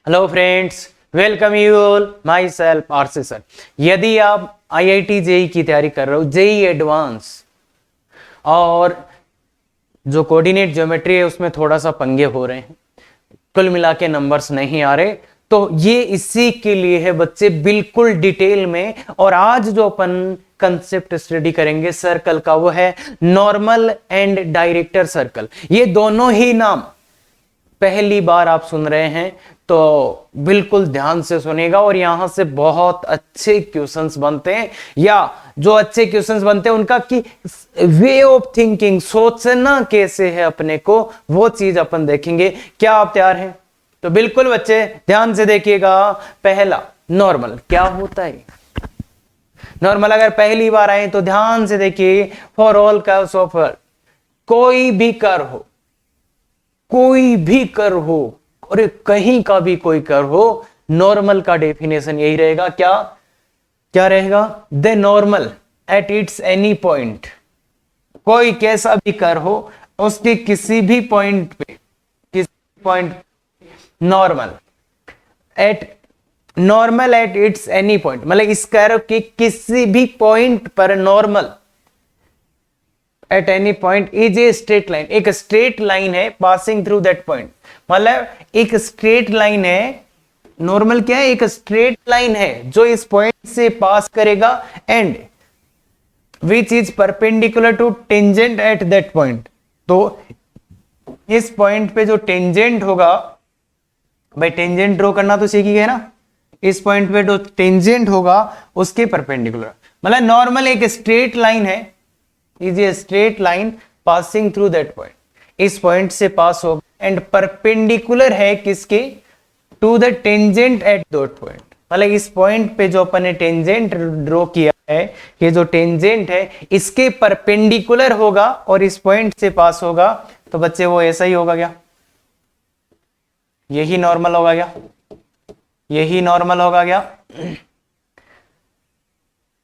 Hello friends, welcome you all. My self RC sir. यदि आप IIT JEE की तैयारी कर रहे हो, जेई एडवांस, और जो कोऑर्डिनेट ज्योमेट्री है उसमें थोड़ा सा पंगे हो रहे हैं, कुल मिला के नंबर्स नहीं आ रहे, तो ये इसी के लिए है बच्चे, बिल्कुल डिटेल में। और आज जो अपन कंसेप्ट स्टडी करेंगे सर्कल का, वो है नॉर्मल एंड डायरेक्टर सर्कल। ये दोनों ही नाम पहली बार आप सुन रहे हैं तो बिल्कुल ध्यान से सुनेगा, और यहां से बहुत अच्छे क्वेश्चंस बनते हैं, या जो अच्छे क्वेश्चंस बनते हैं उनका कि वे ऑफ थिंकिंग, सोचना कैसे है अपने को, वो चीज अपन देखेंगे। क्या आप तैयार हैं? तो बिल्कुल बच्चे ध्यान से देखिएगा। पहला, नॉर्मल क्या होता है। नॉर्मल अगर पहली बार आए तो ध्यान से देखिए। फॉर ऑल कर्व्स ऑफ कोई भी कर्व हो, कोई भी कर्व हो, और कहीं का भी कोई कर्व हो, नॉर्मल का डेफिनेशन यही रहेगा। क्या क्या रहेगा? The normal at its any point. कोई कैसा भी कर्व हो, उसके किसी भी पॉइंट पे, किसी point normal at its any point, मतलब इस कर्व के किसी भी पॉइंट पर normal at any point is a straight line. एक स्ट्रेट लाइन है पासिंग थ्रू दैट पॉइंट, मतलब एक स्ट्रेट लाइन है। नॉर्मल क्या है? एक स्ट्रेट लाइन है जो इस पॉइंट से पास करेगा, and which is perpendicular to tangent at that point. तो इस पॉइंट पे जो टेंजेंट होगा, भाई टेंजेंट ड्रॉ करना तो सीख ही गए ना, इस पॉइंट पे जो टेंजेंट होगा उसके परपेंडिकुलर, मतलब नॉर्मल एक स्ट्रेट लाइन है, is a straight line passing through that point, इस पॉइंट से पास होगा, एंड परपेंडिकुलर है किसके? To the tangent at that point. मतलब इस पॉइंट पे जो अपन ने टेंजेंट ड्रॉ किया है, ये जो टेंजेंट है इसके परपेंडिकुलर होगा और इस पॉइंट से पास होगा। तो बच्चे वो ऐसा ही होगा क्या? यही नॉर्मल होगा क्या? यही नॉर्मल होगा क्या?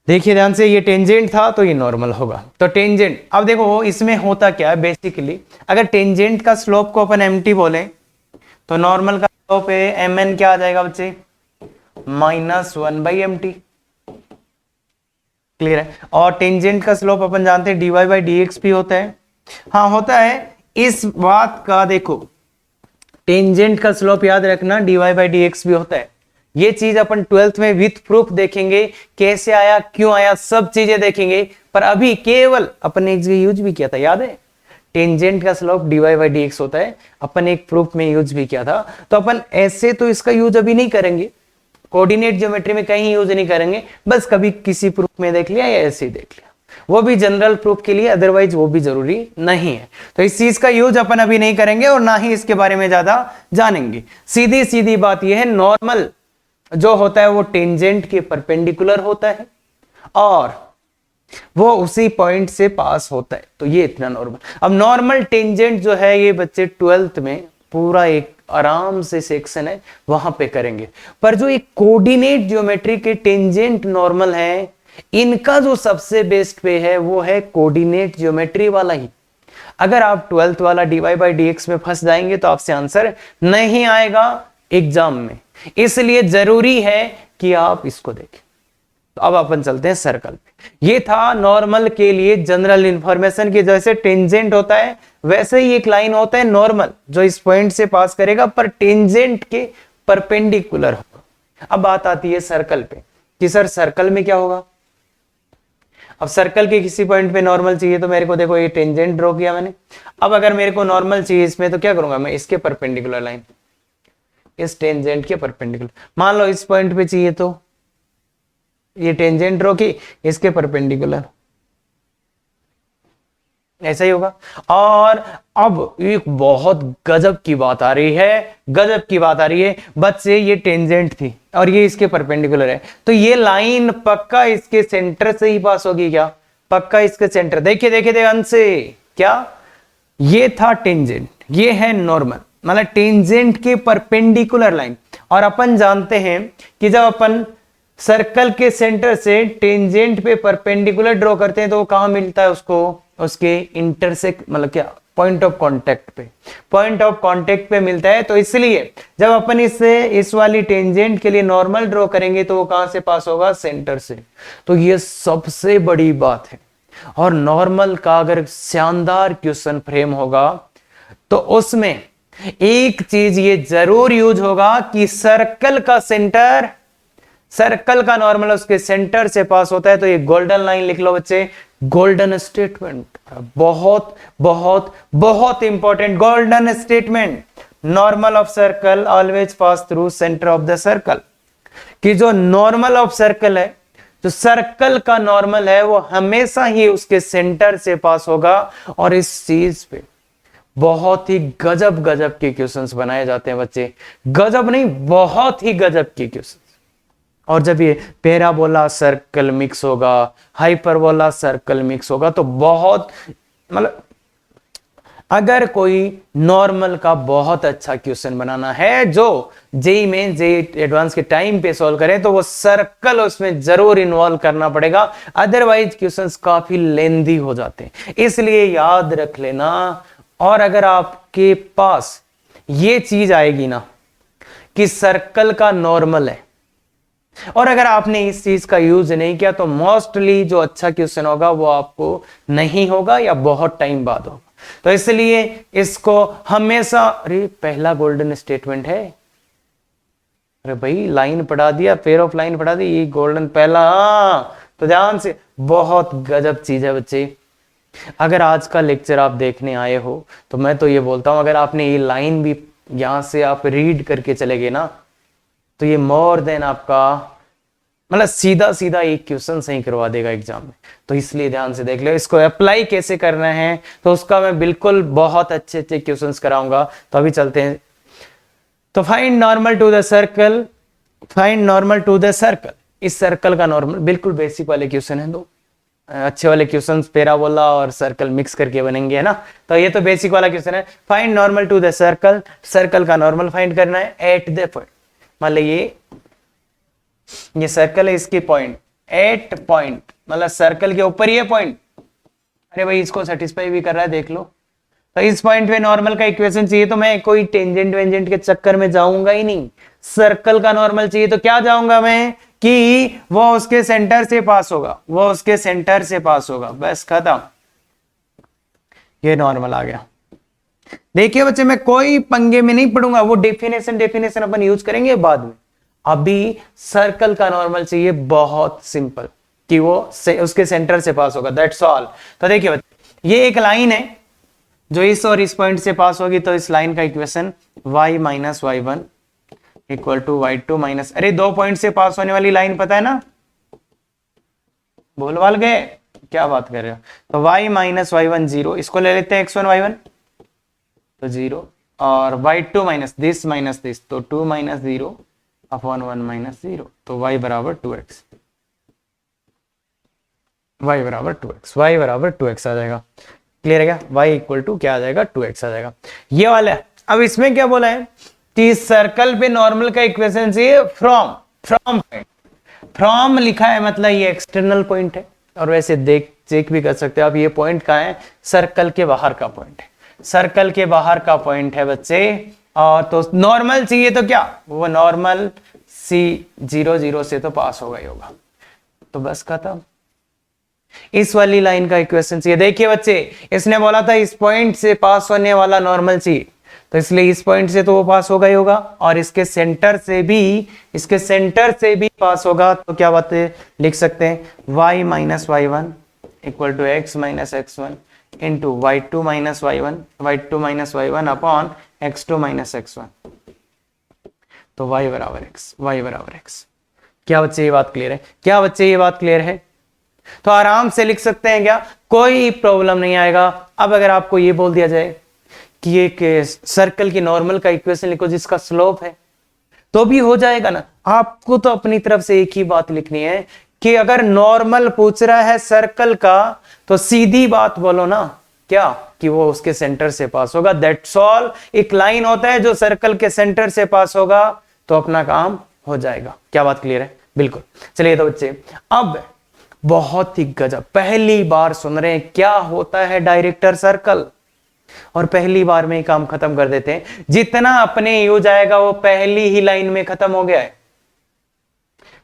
देखिए ध्यान से, ये टेंजेंट था तो ये नॉर्मल होगा। तो टेंजेंट, अब देखो इसमें होता क्या है बेसिकली, अगर टेंजेंट का स्लोप को अपन एमटी बोले तो नॉर्मल का स्लोप है एम एन, क्या आ जाएगा बच्चे? -1/mt। क्लियर है? और टेंजेंट का स्लोप अपन जानते हैं dy/dx भी होता है। हाँ होता है। इस बात का देखो, टेंजेंट का स्लोप याद रखना dy/dx भी होता है। ये चीज अपन 12th में विथ प्रूफ देखेंगे, कैसे आया, क्यों आया, सब चीजें देखेंगे। पर अभी केवल अपन एक जगह यूज भी किया था, याद है? टेंजेंट का स्लोप dy/dx होता है, अपन एक प्रूफ में यूज भी किया था। तो अपन ऐसे तो इसका यूज अभी नहीं करेंगे, कोऑर्डिनेट ज्योमेट्री में कहीं यूज नहीं करेंगे, बस कभी किसी प्रूफ में देख लिया या ऐसे ही देख लिया, वो भी जनरल प्रूफ के लिए, अदरवाइज वो भी जरूरी नहीं है। तो इस चीज का यूज अपन अभी नहीं करेंगे और ना ही इसके बारे में ज्यादा जानेंगे। सीधी सीधी बात यह है, नॉर्मल जो होता है वो टेंजेंट के परपेंडिकुलर होता है और वो उसी पॉइंट से पास होता है। तो ये इतना नॉर्मल। अब नॉर्मल टेंजेंट जो है, ये बच्चे 12th में पूरा एक आराम से सेक्शन है, वहां पे करेंगे। पर जो एक कोऑर्डिनेट ज्योमेट्री के टेंजेंट नॉर्मल है, इनका जो सबसे बेस्ट पे है वो है कोऑर्डिनेट ज्योमेट्री वाला ही। अगर आप 12th वाला dy/dx में फंस जाएंगे तो आपसे आंसर नहीं आएगा एग्जाम में, इसलिए जरूरी है कि आप इसको देखें। तो अब अपन चलते हैं सर्कल पे। ये था नॉर्मल के लिए जनरल इंफॉर्मेशन की, जैसे टेंजेंट होता है वैसे ही एक लाइन होता है नॉर्मल, जो इस पॉइंट से पास करेगा पर टेंजेंट के परपेंडिकुलर होगा। अब बात आती है सर्कल पे कि सर सर्कल में क्या होगा। अब सर्कल के किसी पॉइंट पे नॉर्मल चाहिए, तो मेरे को देखो ये टेंजेंट ड्रॉ किया मैंने। अब अगर मेरे को नॉर्मल चाहिए इसमें, तो क्या करूंगा मैं? इसके परपेंडिकुलर लाइन, इस टेंजेंट के परपेंडिकुलर। मान लो इस पॉइंट पे चाहिए तो ये टेंजेंट ड्रॉ की, इसके परपेंडिकुलर, ऐसा ही होगा। और अब एक बहुत गजब की बात आ रही है, गजब की बात आ रही है बच्चे। ये टेंजेंट थी और ये इसके परपेंडिकुलर है, तो ये लाइन पक्का इसके सेंटर से ही पास होगी क्या? पक्का इसके सेंटर। देखिए देखिए ध्यान से, क्या ये था टेंजेंट, ये है नॉर्मल, मतलब टेंजेंट के परपेंडिकुलर लाइन। और अपन जानते हैं कि जब अपन सर्कल के सेंटर से टेंजेंट पे परपेंडिकुलर ड्रॉ करते हैं तो वो कहां मिलता है उसको? उसके इंटरसेक्ट, मतलब क्या, पॉइंट ऑफ कांटेक्ट पे, पॉइंट ऑफ कांटेक्ट पे मिलता है। तो इसलिए जब अपन इससे इस वाली टेंजेंट के लिए नॉर्मल ड्रॉ करेंगे तो वो कहां से पास होगा, सेंटर से। तो ये सबसे बड़ी बात है। और नॉर्मल का अगर शानदार क्वेश्चन फ्रेम होगा तो उसमें एक चीज ये जरूर यूज होगा कि सर्कल का सेंटर, सर्कल का नॉर्मल उसके सेंटर से पास होता है। तो ये गोल्डन लाइन लिख लो बच्चे, गोल्डन स्टेटमेंट, बहुत बहुत बहुत important golden statement. Normal of circle always pass through centre of the circle, कि जो नॉर्मल ऑफ सर्कल है, जो सर्कल का नॉर्मल है, वो हमेशा ही उसके सेंटर से पास होगा। और इस चीज पे बहुत ही गजब गजब के क्वेश्चंस बनाए जाते हैं बच्चे, गजब नहीं, बहुत ही गजब के क्वेश्चंस। और जब ये पैराबोला सर्कल मिक्स होगा, हाइपरबोला सर्कल मिक्स होगा, तो बहुत मतलब अगर कोई नॉर्मल का बहुत अच्छा क्वेश्चन बनाना है जो जेई में, जेई एडवांस के टाइम पे सॉल्व करें, तो वो सर्कल उसमें जरूर इन्वॉल्व करना पड़ेगा, अदरवाइज क्वेश्चंस काफी लेंदी हो जाते हैं। इसलिए याद रख लेना। और अगर आपके पास ये चीज आएगी ना कि सर्कल का नॉर्मल है, और अगर आपने इस चीज का यूज नहीं किया, तो मोस्टली जो अच्छा क्वेश्चन होगा वो आपको नहीं होगा या बहुत टाइम बाद होगा। तो इसलिए इसको हमेशा, अरे पहला गोल्डन स्टेटमेंट है, अरे भाई लाइन पढ़ा दिया, पेयर ऑफ लाइन पढ़ा दी, ये गोल्डन पहला। तो ध्यान से, बहुत गजब चीज है बच्चे। अगर आज का लेक्चर आप देखने आए हो तो मैं तो ये बोलता हूं, अगर आपने ये लाइन भी यहां से आप रीड करके चले गए ना, तो ये मोर देन आपका मतलब सीधा सीधा एक क्वेश्चन सही करवा देगा एग्जाम में। तो इसलिए ध्यान से देख लो, इसको अप्लाई कैसे करना है तो उसका मैं बिल्कुल बहुत अच्छे अच्छे क्वेश्चंस कराऊंगा। तो अभी चलते हैं। तो find normal to the circle, find normal to the circle. इस सर्कल का नॉर्मल, बिल्कुल बेसिक वाले क्वेश्चन है, दो अच्छे वाले क्वेश्चंस पैराबोला और सर्कल मिक्स करके बनेंगे, है ना। तो ये तो बेसिक वाला क्वेश्चन है। Find normal to the circle, circle का नॉर्मल फाइंड करना है एट द पॉइंट। मान लो ये सर्कल है, इसकी पॉइंट एट पॉइंट, मतलब सर्कल के ऊपर ये पॉइंट। अरे भाई इसको सेटिस्फाई भी कर रहा है, देख लो। तो इस पॉइंट पे नॉर्मल का इक्वेशन चाहिए, तो मैं कोई टेंजेंट वेंजेंट के चक्कर में जाऊंगा ही नहीं। सर्कल का नॉर्मल चाहिए तो क्या जाऊंगा मैं, कि वो उसके सेंटर से पास होगा, वो उसके सेंटर से पास होगा, बस खत्म। ये नॉर्मल आ गया। देखिए बच्चे, मैं कोई पंगे में नहीं पड़ूंगा, वो डेफिनेशन अपन यूज करेंगे बाद में। अभी सर्कल का नॉर्मल चाहिए, बहुत सिंपल, कि वो उसके सेंटर से पास होगा, दैट्स ऑल। तो देखिए बच्चे, ये एक लाइन है जो इस और इस पॉइंट से पास होगी। तो इस लाइन का equation y minus y one equal to y two minus, अरे दो पॉइंट से पास होने वाली लाइन पता है ना, भूल भाल गए, क्या बात कर रहे हो। तो y minus y one zero, इसको ले लेते हैं x1 y1, तो जीरो, और y2 माइनस दिस, तो 2 minus zero upon 1 minus zero, तो y बराबर 2x, y बराबर 2x, y बराबर 2x आ जाएगा। क्लियर है क्या, y इक्वल टू क्या आ जाएगा, 2x आ जाएगा। ये वाला है। अब इसमें क्या बोला है कि सर्कल पे नॉर्मल का इक्वेशन चाहिए फ्रॉम पॉइंट। फ्रॉम लिखा है मतलब ये एक्सटर्नल पॉइंट है, और वैसे चेक भी कर सकते हो आप, ये पॉइंट कहाँ है, सर्कल के बाहर का पॉइंट है, सर्कल के बाहर का पॉइंट है बच्चे। और तो नॉर्मल चाहिए तो क्या, वो नॉर्मल सी 0 0 से तो पास होगा ही होगा, तो बस खत्म। इस वाली लाइन का इक्वेशन चाहिए। देखिए बच्चे, इसने बोला था इस पॉइंट से पास होने वाला नॉर्मल चाहिए, तो इसलिए इस पॉइंट से तो वो पास होगा ही होगा, और इसके सेंटर से भी पास होगा। तो क्या बात है, लिख सकते हैं y minus y one equal to x minus x one into y two minus y one upon x2 minus x1, तो y बराबर x। क्या बच्चे ये बात क्लियर है, तो आराम से लिख सकते हैं, क्या कोई प्रॉब्लम नहीं आएगा। अब अगर आपको ये बोल दिया जाए कि एक सर्कल की नॉर्मल का इक्वेशन लिखो जिसका स्लोप है, तो भी हो जाएगा ना। आपको तो अपनी तरफ से एक ही बात लिखनी है कि अगर नॉर्मल पूछ रहा है सर्कल का, तो सीधी बात बोलो ना, क्या, कि वो उसके सेंटर से पास होगा, दैट्स ऑल। एक लाइन होता है जो सर्कल के सेंटर से पास होगा, तो अपना काम हो जाएगा। क्या बात क्लियर है, बिल्कुल। चलिए तो बच्चे, अब बहुत ही गजब, पहली बार सुन रहे हैं क्या होता है डायरेक्टर सर्कल। और पहली बार में ही काम खत्म कर देते हैं। जितना अपने यूज आएगा वो पहली ही लाइन में खत्म हो गया है।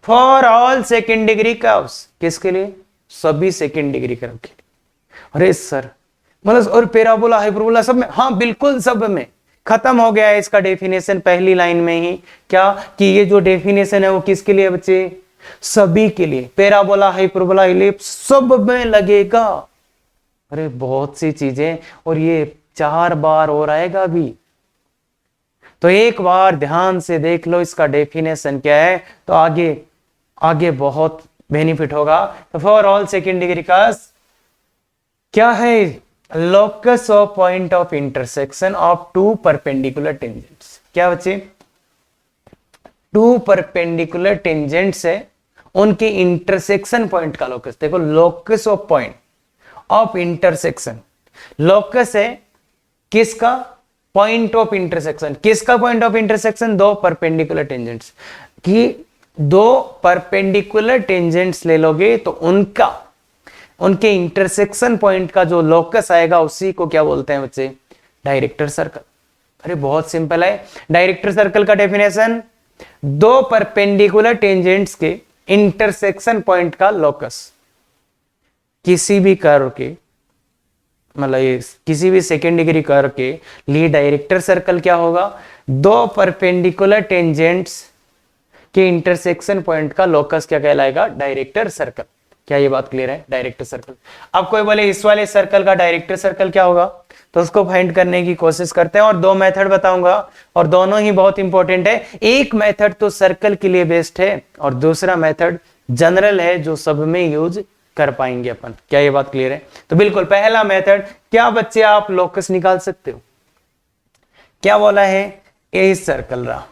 For all second degree curves, किसके लिए? सभी सेकेंड डिग्री कर्व के लिए। अरे सर मतलब और पैराबोला हाइपरबोला सब में? हाँ बिल्कुल सब में खत्म हो गया है इसका डेफिनेशन पहली लाइन में ही। क्या कि ये जो डेफिनेशन है वो किसके लिए बच्चे? सभी के लिए। पैराबोला हाइपरबोला इलिप्स सब में लगेगा। अरे बहुत सी चीजें, और ये 4 बार और आएगा अभी, तो एक बार ध्यान से देख लो इसका डेफिनेशन क्या है, तो आगे आगे बहुत बेनिफिट होगा। तो for all second degree curves क्या है? Locus of point of intersection of two perpendicular tangents. क्या बच्चे? टू परपेंडिकुलर टेंजेंट्स है, उनके इंटरसेक्शन पॉइंट का लोकस। देखो locus of point of intersection, locus है किसका? Point of intersection. किसका पॉइंट ऑफ इंटरसेक्शन? दो परपेंडिकुलर टेंजेंट्स की। दो परपेंडिकुलर टेंजेंट्स ले लोगे तो उनके इंटरसेक्शन पॉइंट का जो लोकस आएगा उसी को क्या बोलते हैं बच्चे? Director circle. अरे बहुत सिंपल है। डायरेक्टर सर्कल का डेफिनेशन, दो परपेंडिकुलर टेंजेंट्स के इंटरसेक्शन पॉइंट का लोकस किसी भी कर्व के, मतलब किसी भी सेकेंड डिग्री कर्व के लिए डायरेक्टर सर्कल क्या होगा? दो परपेंडिकुलर टेंजेंट्स के इंटरसेक्शन पॉइंट का लोकस क्या कहलाएगा? Director circle. क्या ये बात क्लियर है? Director circle. अब कोई बोले इस वाले सर्कल का डायरेक्टर सर्कल क्या होगा, तो उसको फाइंड करने की कोशिश करते हैं, और दो मेथड बताऊंगा और दोनों ही बहुत इंपॉर्टेंट है। एक मेथड तो सर्कल के लिए बेस्ट है और दूसरा मेथड जनरल है जो सब में यूज कर पाएंगे अपन। क्या ये बात क्लियर है? तो बिल्कुल पहला मेथड, क्या बच्चे आप लोकस निकाल सकते हो? क्या बोला है? ए सर्कल रहा,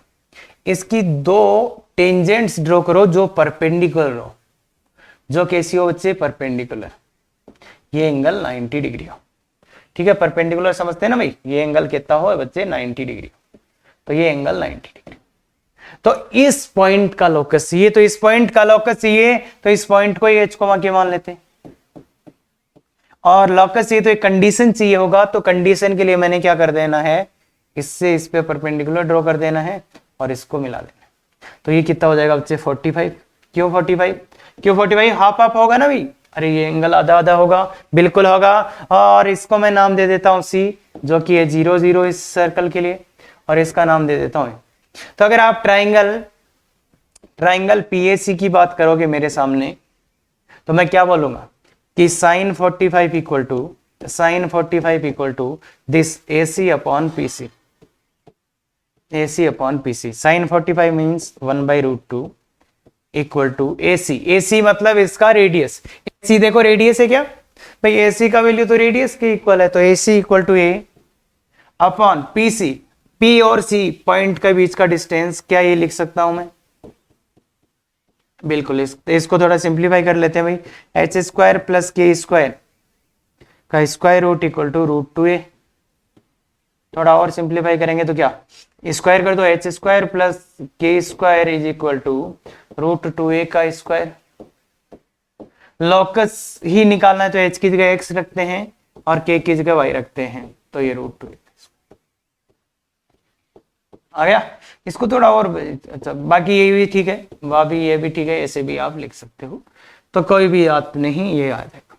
इसकी दो टेंजेंट्स ड्रॉ करो जो परपेंडिकुलर हो। जो कैसी हो बच्चे? परपेंडिकुलर। ये एंगल 90 डिग्री हो, ठीक है? परपेंडिकुलर समझते हैं ना भाई? ये एंगल कितना हो बच्चे? 90 डिग्री। तो ये एंगल 90 डिग्री। तो इस पॉइंट का लोकस चाहिए, तो इस पॉइंट का लोकस चाहिए, तो इस पॉइंट को एच को के मान लेते हैं, और लोकस चाहिए तो एक कंडीशन चाहिए होगा। तो कंडीशन के लिए मैंने क्या कर देना है? इससे इस पे परपेंडिकुलर ड्रॉ कर देना है और इसको मिला देना। तो ये कितना हो जाएगा बच्चे? 45। क्यों 45? क्यों 45? हाफ हाफ होगा ना भाई? अरे ये एंगल आधा आधा होगा, बिल्कुल होगा। और इसको मैं नाम दे देता हूं सी, जो कि है 0 0 इस सर्कल के लिए, और इसका नाम दे देता हूं। तो अगर आप ट्राइंगल पीएसी की बात करोगे मेरे सामने, तो मैं क्या बोलूंगा कि sin 45 equal to this AC upon PC। AC upon PC। sin 45 means 1/√2 equal to AC। AC मतलब इसका रेडियस। AC देखो रेडियस है क्या भाई? AC का वैल्यू तो रेडियस के इक्वल है, तो AC equal to A upon PC। P और C पॉइंट के बीच का डिस्टेंस, क्या ये लिख सकता हूं मैं? बिल्कुल। इसको थोड़ा सिंप्लीफाई कर लेते हैं भाई। h² प्लस k² का square root equal to √2a। थोड़ा और सिंप्लीफाई करेंगे तो क्या? स्क्वायर कर दो, h² plus k² is equal to √2a का स्क्वायर। लॉकस ही निकालना है तो h की जगह x रखते हैं और k की जगह y रखते हैं, तो ये √2a आ गया। इसको थोड़ा और, अच्छा बाकी ये भी ठीक है, ये भी ठीक है, ऐसे भी आप लिख सकते हो, तो कोई भी बात नहीं, ये आ जाएगा।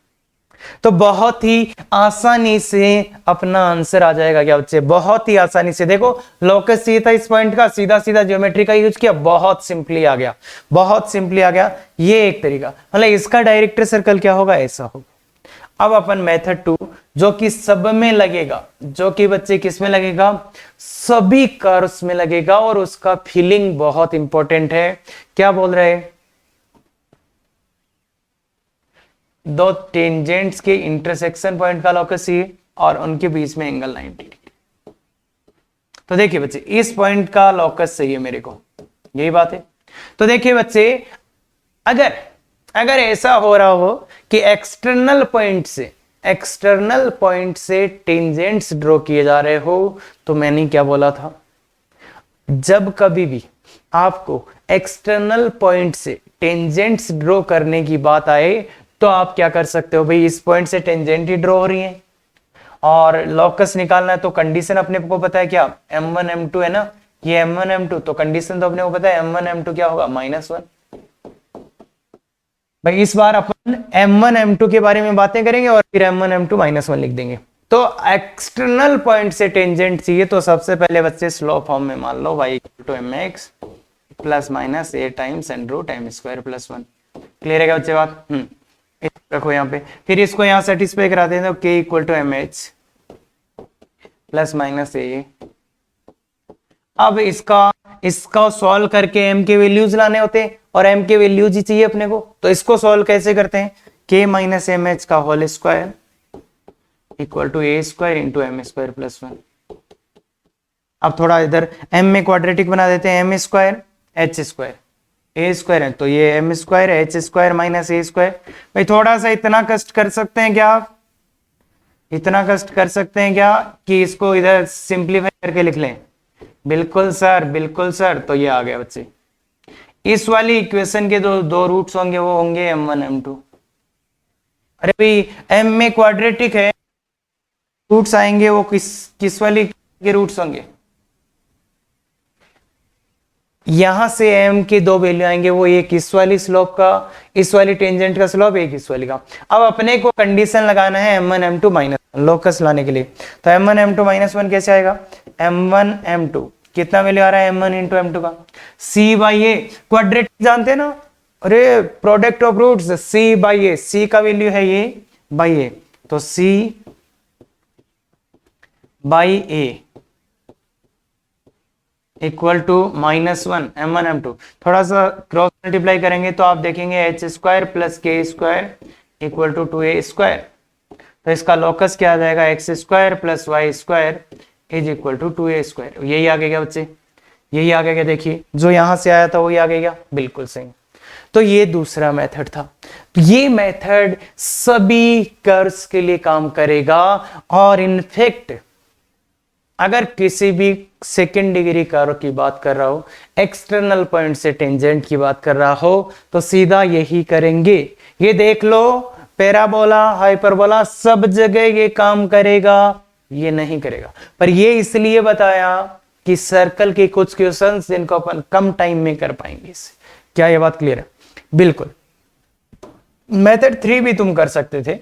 तो बहुत ही आसानी से अपना आंसर आ जाएगा। क्या बच्चे? बहुत ही आसानी से। देखो लोकस चाहिए था इस पॉइंट का, सीधा सीधा ज्योमेट्री का यूज किया, बहुत सिंपली आ गया, बहुत सिंपली आ गया। ये एक तरीका, मतलब इसका डायरेक्टर सर्कल क्या होगा? ऐसा होगा। अब अपन मेथड 2, जो कि सब में लगेगा, जो कि बच्चे किस में लगेगा? सभी कर्व्स में लगेगा, और उसका फीलिंग बहुत इंपॉर्टेंट है। क्या बोल रहे हैं? दो टेंजेंट्स के इंटरसेक्शन पॉइंट का लोकस चाहिए और उनके बीच में एंगल 90 डिग्री। तो देखिए बच्चे, इस पॉइंट का लोकस चाहिए मेरे को, यही बात है। तो देखिए बच्चे, अगर ऐसा हो रहा हो कि एक्सटर्नल पॉइंट से टेंजेंट्स ड्रॉ किए जा रहे हो, तो मैंने क्या बोला था? जब कभी भी आपको एक्सटर्नल पॉइंट से टेंजेंट्स ड्रॉ करने की बात आए, तो आप क्या कर सकते हो भाई? इस पॉइंट से टेंजेंट ही ड्रॉ हो रही है और लॉकस निकालना है तो कंडीशन अपने को पता है क्या, m1 m2 है ना, ये m1 m2, तो कंडीशन तो अपने को पता है m1 m2 क्या होगा, -1। भाई इस बार अपन m1 m2 के बारे में बातें करेंगे और फिर m1 m2 -1 लिख देंगे। तो एक्सटर्नल पॉइंट से टेंजेंट चाहिए तो सबसे पहले बच्चे स्लो फॉर्म में मान लो y = mx plus minus a times √m² + 1। Clear है क्या बच्चे बात? रखो यहाँ पे, फिर इसको यहाँ सेटिस्फाई कराते हैं तो k = mh plus minus a। अब इसका सॉल्व करके m के वैल्यूज लाने होते हैं और m के वैल्यूज ही चाहिए अपने को, तो इसको सॉल्व कैसे करते हैं, k - mh का whole square equal to a² × m² + 1। अब थोड़ा इधर m में क्वाड्रेटिक बना देते हैं, m² h² a² है तो ये m² h² - a²। भाई थोड़ा सा इतना कष्ट कर सकते हैं क्या आप, इतना कष्ट कर सकते हैं क्या कि इसको इधर सिंप्लीफाई करके लिख लें? बिल्कुल सर, बिल्कुल सर। तो ये आ गया बच्चे, इस वाली इक्वेशन के दो रूट्स होंगे, वो होंगे m1 m2। अरे भाई m में क्वाड्रेटिक है, रूट्स आएंगे वो किस वाली के रूट्स होंगे, यहां से m के दो वैल्यू आएंगे, वो एक इस वाली स्लोप का, इस वाली टेंजेंट का स्लोप, एक इस वाली का। अब अपने को कंडीशन लगाना है m1 m2 - लोकस लाने के लिए, तो m1 m2 -1 कैसे आएगा, m1 m2 कितना वैल्यू आ रहा है m1 × m2 का, c/a। क्वाड्रेटिक जानते हैं ना, अरे product of roots, c/a, c का वैल्यू है ये बाई a, तो c/a equal to -1 m1 m2। थोड़ा सा क्रॉस मल्टीप्लाई करेंगे तो आप देखेंगे h² + k² equal to 2a²। तो इसका लॉकस क्या आ जाएगा, x² + y² equal to 2a²। यही आ गया बच्चे, यही आ गया, देखिए जो यहां से आया था वही आ गया, बिल्कुल सही। तो ये दूसरा मेथड था। तो ये मेथड सभी कर्व्स के लिए काम करेगा, और इनफैक्ट अगर किसी भी सेकेंड डिग्री कर्व की बात कर रहा हो, एक्सटर्नल पॉइंट से टेंजेंट की बात कर रहा हो, तो सीधा यही करेंगे। ये देख लो, पैराबोला, हाइपरबोला, सब जगह ये काम करेगा, ये नहीं करेगा। पर ये इसलिए बताया कि सर्कल के कुछ क्वेश्चंस जिनको अपन कम टाइम में कर पाएंगे इससे। क्या ये बात क्लियर है? बिल्कुल। मेथड 3 भी तुम कर सकते थे।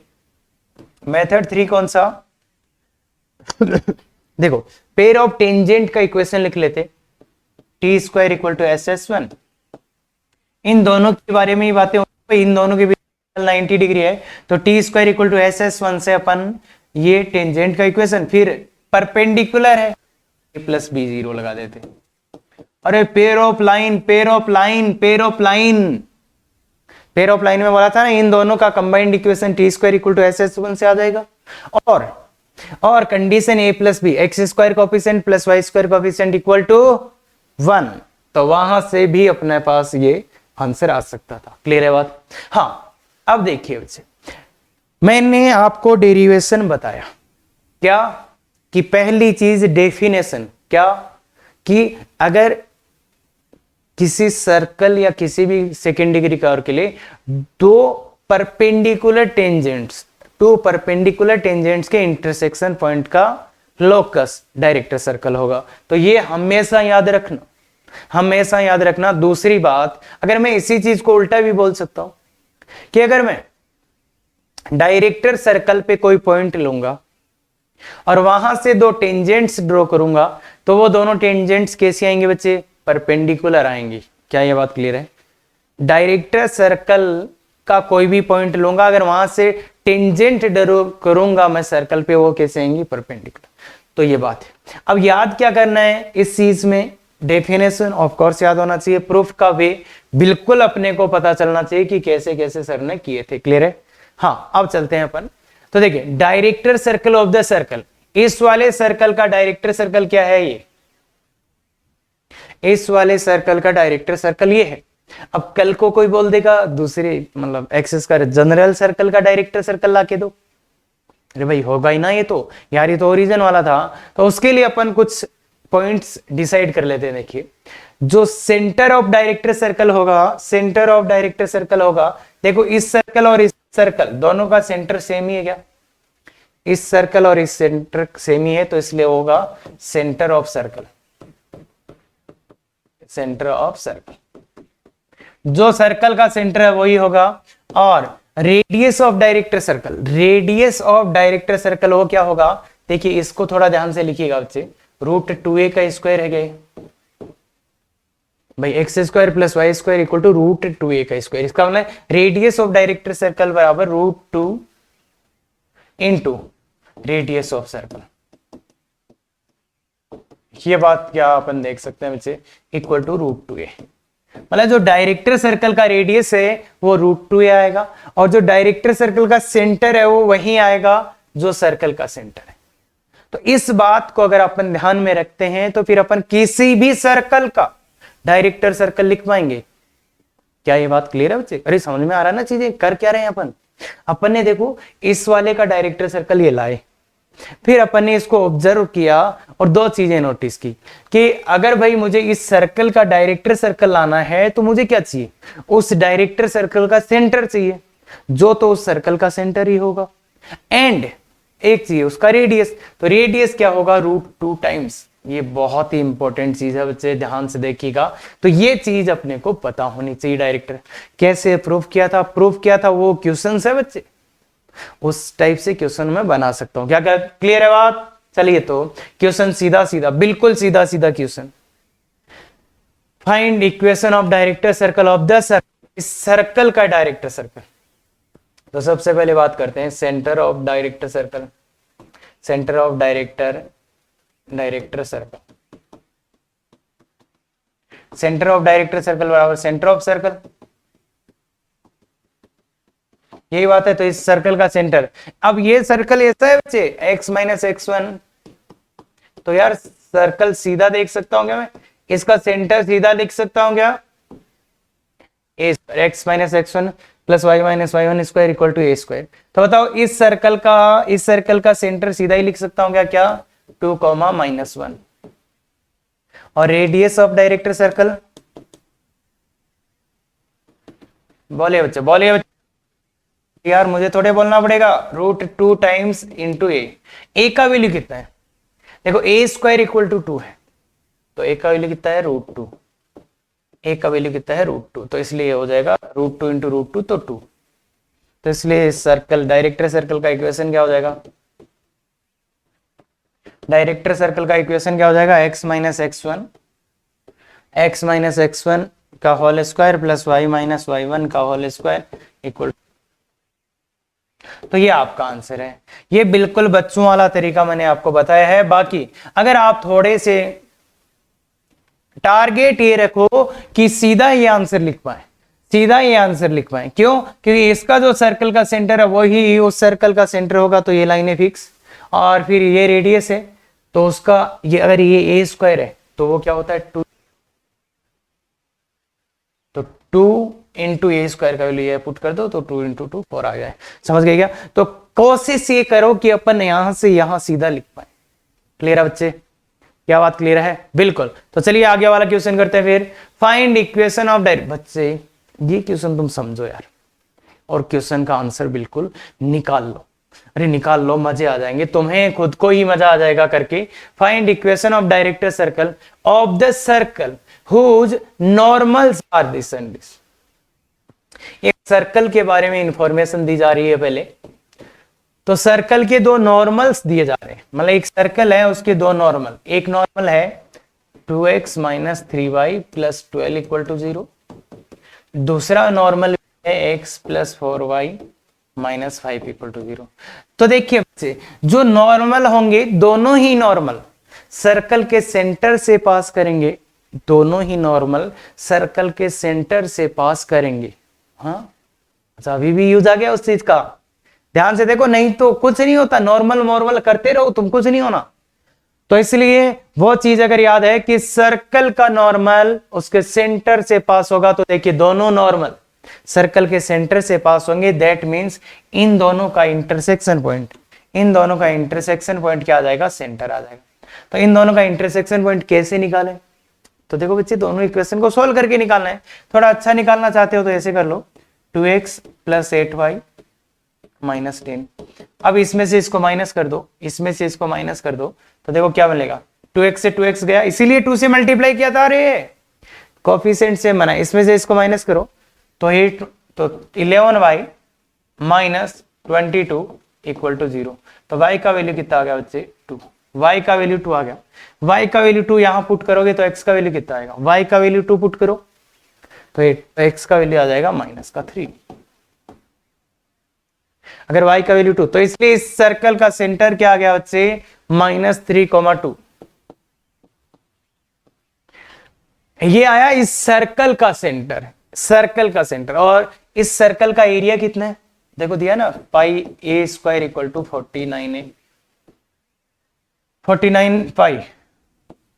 मेथड 3 कौन सा? देखो, पेयर ऑफ टेंजेंट का इक्वेशन लिख लेते, t² = SS1। इन दोनों के बारे में ही बातें होंगी, इन दोनों के बीच 90 डिग्री है, तो t² = SS1 से अपन ये टेंजेंट का इक्वेशन, फिर परपेंडिकुलर है a + b 0 लगा देते। अरे pair of line, pair of line, pair of line, pair of line में बोला था ना, इन दोनों का कंबाइंड इक्वेशन t² = SS1 से आ जाएगा। और condition a + b, x² coefficient + y² coefficient equal to 1, तो वहां से भी अपने पास ये आंसर आ सकता था। क्लियर है बात? हाँ, अब देखिए बच्चे, मैंने आपको डेरिवेशन बताया क्या, कि पहली चीज डेफिनेशन क्या, कि अगर किसी सर्कल या किसी भी सेकेंड डिग्री कर्व के लिए दो परपेंडिकुलर टेंजेंट्स के इंटरसेक्शन पॉइंट का लोकस डायरेक्टर सर्कल होगा। तो ये हमेशा याद रखना, हमेशा याद रखना। दूसरी बात, अगर मैं इसी चीज को उल्टा भी बोल सकता हूं कि अगर मैं डायरेक्टर सर्कल पे कोई पॉइंट लूंगा और वहां से दो टेंजेंट्स ड्रॉ करूंगा, तो वो दोनों टेंजेंट्स कैसे आएंगे बच्चे? परपेंडिकुलर आएंगे। क्या ये बात क्लियर है? डायरेक्टर सर्कल का कोई भी पॉइंट लूंगा, अगर वहां से टेंजेंट ड्रॉ करूंगा मैं सर्कल पे, वो कैसे आएंगी? परपेंडिकुलर। तो ये बात है। अब याद क्या करना है इस चीज में? डेफिनेशन ऑफ कोर्स याद होना चाहिए, प्रूफ का वे बिल्कुल अपने को पता चलना चाहिए कि कैसे कैसे सर ने किए थे। क्लियर है? हाँ, अब चलते हैं अपन। तो देखिए, director circle of the circle, इस वाले सर्कल का डायरेक्टर सर्कल क्या है? ये इस वाले सर्कल का डायरेक्टर सर्कल ये है। अब कल को कोई बोल देगा दूसरी मतलब एक्सिस का जनरल सर्कल का डायरेक्टर सर्कल लाके दो, अरे भाई होगा ही ना ये तो, यार ये तो ओरिजिन वाला था। तो उसके लिए अपन कुछ पॉइंट्स डिसाइड कर लेते हैं। देखिए, जो सेंटर ऑफ डायरेक्टर सर्कल होगा, सेंटर ऑफ डायरेक्टर सर्कल होगा, देखो इस सर्कल और इस सर्कल दोनों का सेंटर सेम ही है क्या? इस सर्कल और इस सेंटर सेम ही है, तो इसलिए होगा centre of circle. Centre of circle, जो सर्कल का सेंटर है वही होगा। और radius of director circle, radius of director circle वो क्या होगा, देखिए इसको थोड़ा ध्यान से लिखिएगा बच्चे। √2a का स्क्वायर है गए भाई, x square plus y square equal to √2a का स्क्वायर। इसका मतलब रेडियस ऑफ डायरेक्टर सर्कल बराबर √2 इंटू रेडियस ऑफ सर्कल। ये बात क्या अपन देख सकते हैं बच्चे, इक्वल टू √2a। मतलब जो डायरेक्टर सर्कल का रेडियस है वो √2a आएगा, और जो डायरेक्टर सर्कल का सेंटर है वो वही आएगा जो सर्कल का सेंटर है। तो इस बात को अगर अपन ध्यान में रखते हैं तो फिर अपन किसी भी सर्कल का डायरेक्टर सर्कल लिख पाएंगे। क्या ये बात क्लियर है बच्चे? अरे समझ में आ रहा है ना चीजें, कर क्या रहे हैं अपन ने देखो इस वाले का डायरेक्टर सर्कल ये लाए, फिर अपन ने इसको ऑब्जर्व किया और दो चीजें नोटिस की कि अगर भाई मुझे इस सर्कल का डायरेक्टर सर्कल लाना है तो मुझे क्या चाहिए, उस डायरेक्टर सर्कल का सेंटर चाहिए, जो तो उस सर्कल का सेंटर ही होगा। एंड एक चाहिए उसका रेडियस, तो रेडियस क्या होगा, √2 टाइम्स। ये बहुत ही इंपॉर्टेंट चीज है बच्चे, ध्यान से देखिएगा। तो ये चीज अपने को पता होनी चाहिए। डायरेक्टर कैसे प्रूफ किया था, प्रूफ किया था वो क्वेश्चन है बच्चे, उस टाइप से क्वेश्चन मैं बना सकता हूं। क्या क्लियर है बात? चलिए तो क्वेश्चन सीधा सीधा, बिल्कुल सीधा सीधा question. Find equation of director circle of the circle, इस सर्कल का डायरेक्टर सर्कल। तो सबसे पहले बात करते हैं centre of director circle. Centre of director circle, centre of director circle बराबर सेंटर ऑफ सर्कल, यही बात है। तो इस सर्कल का सेंटर, अब ये सर्कल ऐसा है बच्चे x - x1, तो यार सर्कल सीधा देख सकता हूं क्या मैं, इसका सेंटर सीधा लिख सकता हूं क्या, x - x1 plus y - y1 square equal to a square. तो बताओ इस सर्कल का सेंटर सीधा ही लिख सकता हूं क्या 2, -1। और रेडियस ऑफ डायरेक्टर सर्कल, बोलिए बच्चे, बोलिए बच्चे। यार मुझे थोड़े बोलना पड़ेगा, √2 टाइम्स इंटू ए का वैल्यू कितना है, देखो a स्क्वायर इक्वल टू 2 है, तो a का वैल्यू कितना है √2, a का वैल्यू कितना है √2, तो इसलिए हो जाएगा √2 इंटू √2 तो 2। तो इसलिए सर्कल, डायरेक्टर सर्कल का इक्वेशन क्या हो जाएगा, डायरेक्टर सर्कल का इक्वेशन क्या हो जाएगा, x - x1 का whole square plus y - y1 का होल स्क्वायर इक्वल। तो ये आपका आंसर है। ये बिल्कुल बच्चों वाला तरीका मैंने आपको बताया है। बाकी अगर आप थोड़े से टारगेट ये रखो कि सीधा ये आंसर लिख पाए, सीधा ये आंसर लिख पाए, क्यों, क्योंकि इसका जो सर्कल का सेंटर है वही उस सर्कल का सेंटर होगा, तो ये लाइन है फिक्स। और फिर ये रेडियस है, तो उसका ये अगर ये a स्क्वायर है तो वो क्या होता है 2, तो 2 इंटू ए स्क्वायर का वैल्यू पुट कर दो तो 2 इंटू 2 4 आ जाए। समझ गए क्या? तो कोशिश ये करो कि अपन यहां से यहां सीधा लिख पाए। क्लियर है बच्चे? क्या बात क्लियर है? बिल्कुल। तो चलिए आगे वाला क्वेश्चन करते हैं फिर। Find equation of direct. बच्चे ये क्वेश्चन तुम समझो यार, और क्वेश्चन का आंसर बिल्कुल निकाल लो। अरे निकाल लो, मजे आ जाएंगे, तुम्हें खुद को ही मजा आ जाएगा करके। Find equation of director circle of the circle whose normals are this and this. एक सर्कल के बारे में इंफॉर्मेशन दी जा रही है पहले। तो सर्कल के दो नॉर्मल्स दिए जा रहे हैं, मतलब एक सर्कल है उसके दो नॉर्मल। एक नॉर्मल है 2x - 3y + 12 = 0। दूसरा नॉर्मल है x + 4y - 5 = 0। तो देखिए बच्चे, जो नॉर्मल होंगे दोनों ही नॉर्मल सर्कल के सेंटर से पास करेंगे, दोनों ही नॉर्मल सर्कल के सेंटर से पास करेंगे। हाँ अच्छा, अभी भी यूज आ गया उस चीज का, ध्यान से देखो, नहीं तो कुछ नहीं होता। नॉर्मल करते रहो तुम, कुछ नहीं होना। तो इसलिए वो चीज अगर याद है कि सर्कल का नॉर्मल उसके सेंटर से पास होगा, तो देखिए दोनों नॉर्मल सर्कल के सेंटर से पास होंगे। दैट मींस इन दोनों का इंटरसेक्शन पॉइंट, इन दोनों का इंटरसेक्शन पॉइंट क्या आ जाएगा, सेंटर आ जाएगा। तो इन दोनों का इंटरसेक्शन पॉइंट कैसे निकालें? तो देखो बच्चे, दोनों इक्वेशन को सोल्व करके निकालना है। थोड़ा अच्छा निकालना चाहते हो तो ऐसे कर लो, 2x + 8y -10। अब इसमें से इसको माइनस कर दो, इसमें से इसको माइनस कर दो, तो देखो क्या मिलेगा, 2x से 2x गया, इसीलिए 2 से मल्टीप्लाई किया था रे, कोफिशिएंट सेम बना। इसमें से इसको माइनस करो तो 8, तो 11y माइनस 22 इक्वल टू 0। तो y का वैल्यू कितना आ गया बच्चे, 2। y का वैल्यू 2 आ गया। y का वैल्यू 2 यहां पुट करोगे तो x का वैल्यू कितना आएगा, y का वैल्यू 2 पुट करो तो 8, तो x का वैल्यू आ जाएगा -3। अगर y का वैल्यू 2, तो इसलिए इस सर्कल का सेंटर क्या आ गया बच्चे, -3,2। ये आया इस सर्कल का सेंटर, सर्कल का सेंटर। और इस सर्कल का एरिया कितना है, देखो दिया ना, पाई a स्क्वायर इक्वल टू 49 पाई,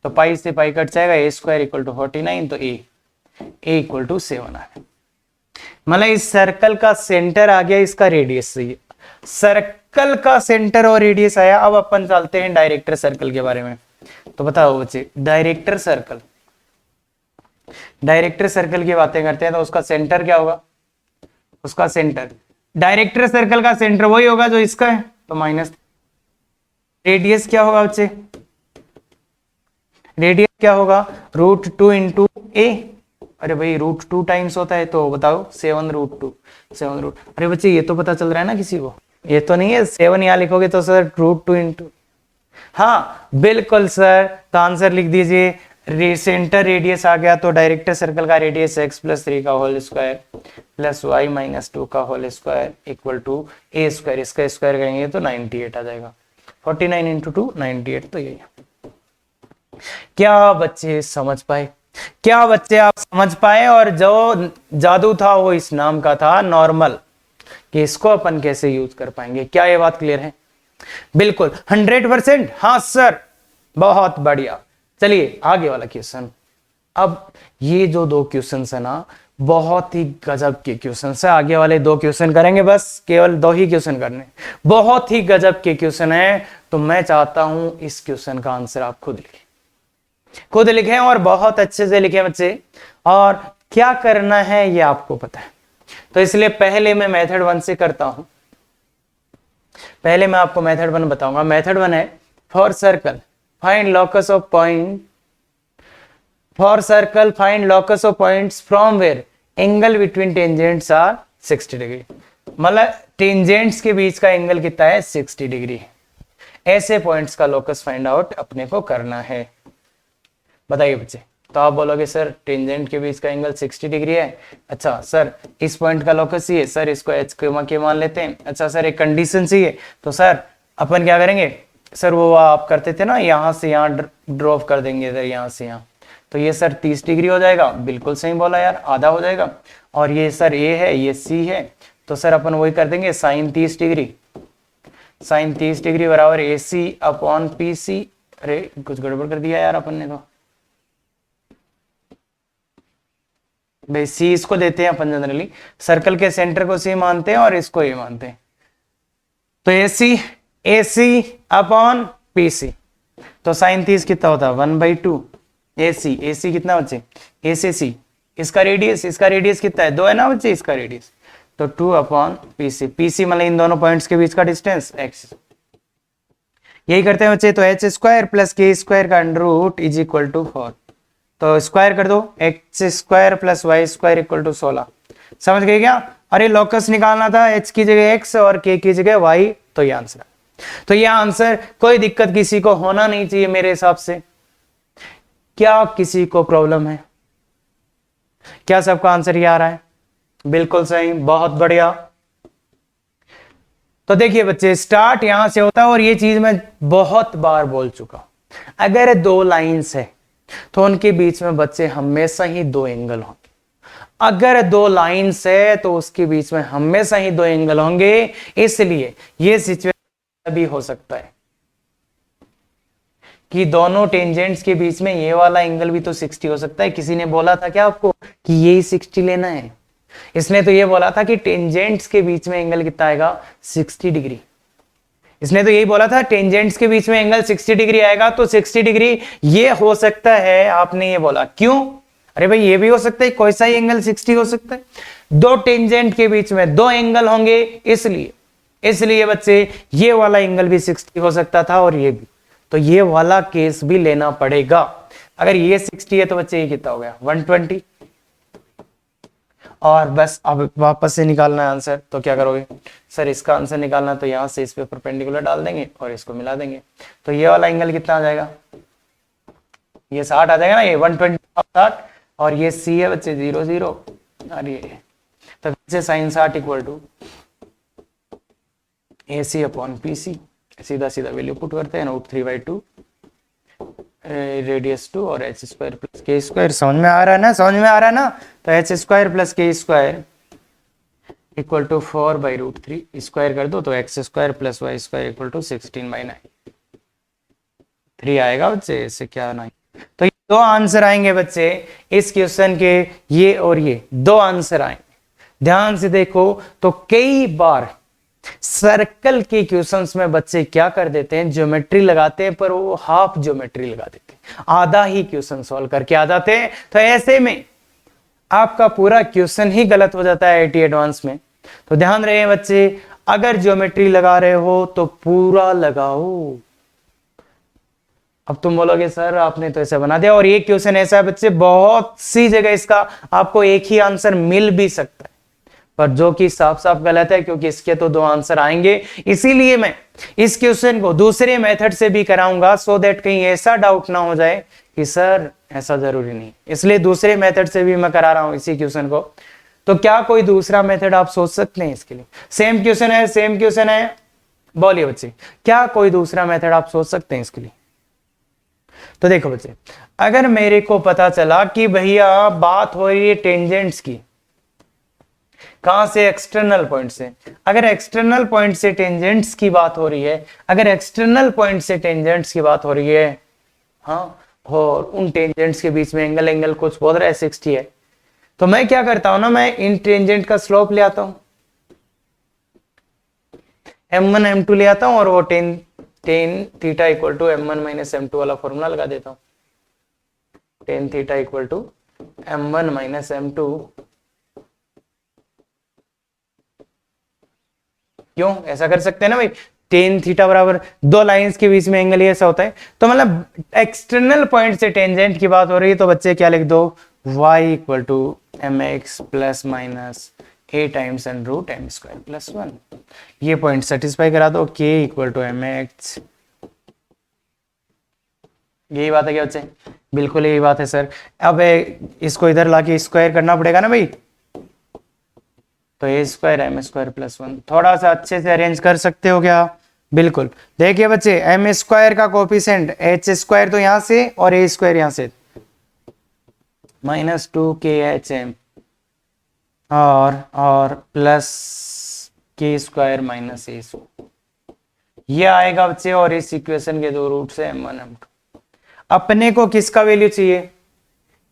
तो पाई से पाई कट जाएगा, a स्क्वायर इक्वल टू 49, तो a इक्वल टू 7 आ गया। मतलब इस सर्कल का सेंटर आ गया, इसका रेडियस सही, सर्कल का सेंटर और रेडियस आया। अब अपन चलते हैं डायरेक्टर सर्कल के बारे में। तो बताओ बच्चे, डायरेक्टर सर्कल, डायरेक्टर सर्कल की बातें करते हैं तो उसका सेंटर क्या होगा, उसका सेंटर, डायरेक्टर सर्कल का सेंटर वही होगा जो इसका है, तो माइनस। रेडियस क्या होगा बच्चे, रेडियस क्या होगा, √2 इंटू ए। अरे भाई √2 टाइम्स होता है, तो बताओ 7√2, 7 अरे बच्चे ये तो पता चल रहा है ना किसी को, ये तो नहीं है 7 यहां लिखोगे तो सर √2 इंटू, हाँ बिल्कुल सर, तो आंसर लिख दीजिए। सेंटर रेडियस आ गया तो डायरेक्टर सर्कल का रेडियस x + 3 का होल स्क्वायर प्लस y - 2 का whole square equal to a square, इसका स्क्वायर करेंगे तो 98 आ जाएगा। 49 इंटू 2 98, तो यही। क्या बच्चे समझ पाए, क्या बच्चे आप समझ पाए। और जो जादू था वो इस नाम का था नॉर्मल, कि इसको अपन कैसे यूज कर पाएंगे। क्या ये बात क्लियर है, बिल्कुल 100%। हाँ सर, बहुत बढ़िया। चलिए आगे वाला क्वेश्चन। अब ये जो 2 क्वेश्चन है ना, बहुत ही गजब के क्वेश्चन है। आगे वाले 2 क्वेश्चन करेंगे, बस केवल 2 ही क्वेश्चन करने, बहुत ही गजब के क्वेश्चन है। तो मैं चाहता हूं इस क्वेश्चन का आंसर आप खुद लिखें, खुद लिखें और बहुत अच्छे से लिखें बच्चे। और क्या करना है ये आपको पता है, तो इसलिए पहले मैं मेथड 1 से करता हूं। पहले मैं आपको मेथड 1 बताऊंगा। मेथड 1 है, for circle find locus of point, for circle find locus of points from where angle between tangents are 60 degree. मतलब टेंजेंट्स के बीच का एंगल कितना है, 60 डिग्री। ऐसे पॉइंट्स का लोकस फाइंड आउट अपने को करना है। बताइए बच्चे, तो आप बोलोगे सर टेंजेंट के बीच का एंगल 60 डिग्री है। अच्छा सर इस पॉइंट का लोकस ही है, सर इसको एच के मान लेते हैं। अच्छा सर एक कंडीशन चाहिए, तो सर अपन क्या करेंगे, सर वो आप करते थे ना, यहां से यहां ड्रॉप कर देंगे, सर यहां से यहां, तो ये सर 30 डिग्री हो जाएगा। बिल्कुल सही बोला यार, आधा हो जाएगा। और ये सर ए है, ये सी है, तो सर अपन वही कर देंगे साइन 30 डिग्री, साइन 30 डिग्री बराबर AC अपॉन PC। अरे कुछ गड़बड़ कर दिया यार अपन ने, तो भाई सी इसको देते हैं अपन जनरली, सर्कल के सेंटर को सी मानते हैं और इसको ए मानते हैं। तो AC अपॉन PC, तो साइन 30 कितना होता है, 1/2 AC कितना बच्चे, AC इसका रेडियस कितना है, 2 है ना बच्चे इसका रेडियस, तो 2 अपॉन PC मतलब इन दोनों पॉइंट्स के बीच का डिस्टेंस x। यही करते हैं बच्चे, तो h square plus k square का under root is equal to 4, तो स्क्वायर कर दो, x square plus y square equal to 16। समझ गए क्या। अरे लोकस निकालना था, h की जगह x और k की जगह y, तो ये आंसर। तो ये आंसर, कोई दिक्कत किसी को होना नहीं चाहिए मेरे हिसाब से। क्या किसी को प्रॉब्लम है, क्या सबका आंसर ये आ रहा है, बिल्कुल सही, बहुत बढ़िया। तो देखिए बच्चे, स्टार्ट यहां से होता है, और ये चीज मैं बहुत बार बोल चुका, अगर 2 लाइंस है तो उनके बीच में बच्चे हमेशा ही 2 एंगल होंगे। अगर 2 लाइंस है तो उसके बीच में हमेशा ही 2 एंगल होंगे। इसलिए ये सिचुएशन भी हो सकता है कि दोनों टेंजेंट्स के बीच में ये वाला एंगल भी तो 60 हो सकता है। किसी ने बोला था क्या आपको कि ये 60 लेना है, इसने तो ये बोला था कि टेंजेंट्स के बीच में एंगल कितना आएगा, 60 डिग्री। इसने तो यही बोला था टेंजेंट्स के बीच में एंगल 60 डिग्री आएगा, तो 60 डिग्री ये हो सकता है। आपने ये बोला क्यों, अरे भाई ये भी हो सकता है, कोई सा ही एंगल 60 हो सकता है। 2 टेंजेंट के बीच में 2 एंगल होंगे, इसलिए इसलिए बच्चे ये वाला एंगल भी 60 हो सकता था और ये भी, तो ये वाला केस भी लेना पड़ेगा। अगर ये 60 है तो बच्चे ये कितना हो गया 120, और बस अब वापस से निकालना है आंसर। तो क्या करोगे सर, इसका आंसर निकालना तो यहां से इस पे परपेंडिकुलर डाल देंगे और इसको मिला देंगे, तो ये वाला एंगल कितना आ जाएगा, ये 60 आ जाएगा ना, ये 120 60, और ये सी है बच्चे 0 0, और ये तो वैसे sine 60 equal to AC upon PC, सीधा सीधा वैल्यू पुट करते हैं, √3/2 रेडियस 2 और h² प्लस k स्क्वायर। समझ में आ रहा है ना, समझ में आ रहा है ना। तो h² plus k square equal to 4/√3, square कर दो तो x² plus y² equal to 16/9, 3 आएगा बच्चे, इससे क्या नहीं। तो ये दो आंसर आएंगे बच्चे इस क्वेश्चन के, ये और ये दो आंसर आएंगे। ध्यान से देखो, तो कई बार सर्कल के क्वेश्चंस में बच्चे क्या कर देते हैं, ज्योमेट्री लगाते हैं पर वो हाफ ज्योमेट्री लगा देते हैं, आधा ही क्वेश्चन सॉल्व करके आ जाते हैं। तो ऐसे में आपका पूरा क्वेश्चन ही गलत हो जाता है आईटी एडवांस में। तो ध्यान रहे बच्चे, अगर ज्योमेट्री लगा रहे हो तो पूरा लगाओ। अब तुम बोलोगे सर आपने तो ऐसा बना दिया, और ये क्वेश्चन ऐसा है बच्चे, बहुत सी जगह इसका आपको एक ही आंसर मिल भी सकता है, पर जो कि साफ साफ गलत है, क्योंकि इसके तो दो आंसर आएंगे। इसीलिए मैं इस क्वेश्चन को दूसरे मेथड से भी कराऊंगा, सो दैट कहीं ऐसा डाउट ना हो जाए कि सर ऐसा जरूरी नहीं, इसलिए दूसरे मेथड से भी मैं करा रहा हूं इसी क्वेश्चन को। तो क्या कोई दूसरा मेथड आप सोच सकते हैं इसके लिए? सेम क्वेश्चन है, सेम क्वेश्चन है, बोलिए बच्चे, क्या कोई दूसरा मेथड आप सोच सकते हैं इसके लिए? तो देखो बच्चे, अगर मेरे को पता चला कि भैया बात हो रही है टेंजेंट्स की, कहां से, एक्सटर्नल पॉइंट से। अगर एक्सटर्नल पॉइंट से टेंजेंट्स की बात हो रही है, अगर एक्सटर्नल पॉइंट से टेंजेंट्स की बात हो रही है, हाँ, और उन टेंजेंट्स के बीच में एंगल कुछ बोल रहा है 60 है, तो मैं क्या करता हूं ना, मैं इन टेंजेंट का स्लोप ले आता हूं, m1 m2 ले आता हूं, और वो tan theta equal to m1 minus m2 वाला फॉर्मूला लगा देता हूं, tan theta equal to m1 minus m2। क्यों ऐसा कर सकते हैं ना भाई, टेन थीटा बराबर दो लाइंस के बीच में एंगल ही ऐसा होता है। तो मतलब एक्सटर्नल पॉइंट से टेंजेंट की बात हो रही है, तो बच्चे क्या लिख दो, y equal to mx plus minus a times and root m square plus 1। ये पॉइंट सेटिस्फाई करा दो, k इक्वल टू mx। यही बात है क्या बच्चे? बिल्कुल यही बात है सर। अब इसको इधर लाके स्क्वायर करना पड़ेगा ना भाई, तो a² m² प्लस 1। थोड़ा सा अच्छे से अरेंज कर सकते हो क्या? बिल्कुल। देखिए बच्चे, m² का कोफिशिएंट h² तो यहां से और a² यहां से, -2khm और प्लस k² माइनस a², ये आएगा बच्चे। और इस इक्वेशन के दो रूट से m1 m2। अपने को किसका वैल्यू चाहिए?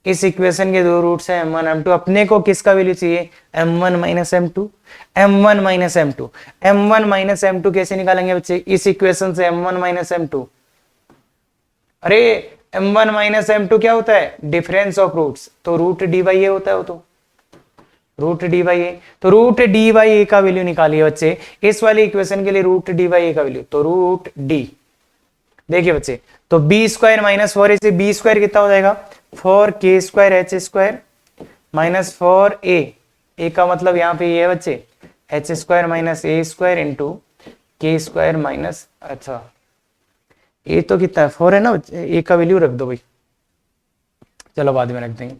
इस इक्वेशन के दो रूट्स हैं m1 m2, अपने को किसका वैल्यू चाहिए? m1 minus m2, m1 minus m2। m1 minus m2 कैसे निकालेंगे बच्चे? इस इक्वेशन से m1 माइनस m2। अरे m1 माइनस m2 क्या होता है? डिफरेंस ऑफ रूट्स, तो रूट डी बाई ए होता है वो, तो रूट डी बाई ए। तो रूट डी बाई ए का वैल्यू निकालिए बच्चे इस वाली इक्वेशन के लिए, रूट डी बाई ए का वैल्यू, तो रूट डी। देखिए बच्चे, तो b² माइनस 4a से b² कितना हो जाएगा? 4k² h² minus 4a, a का मतलब यहाँ पे ये है बच्चे h² minus a² into k² minus, अच्छा a तो कितना है 4 है ना बच्चे, a का वैल्यू रख दो भाई, चलो बाद में रख देंगे,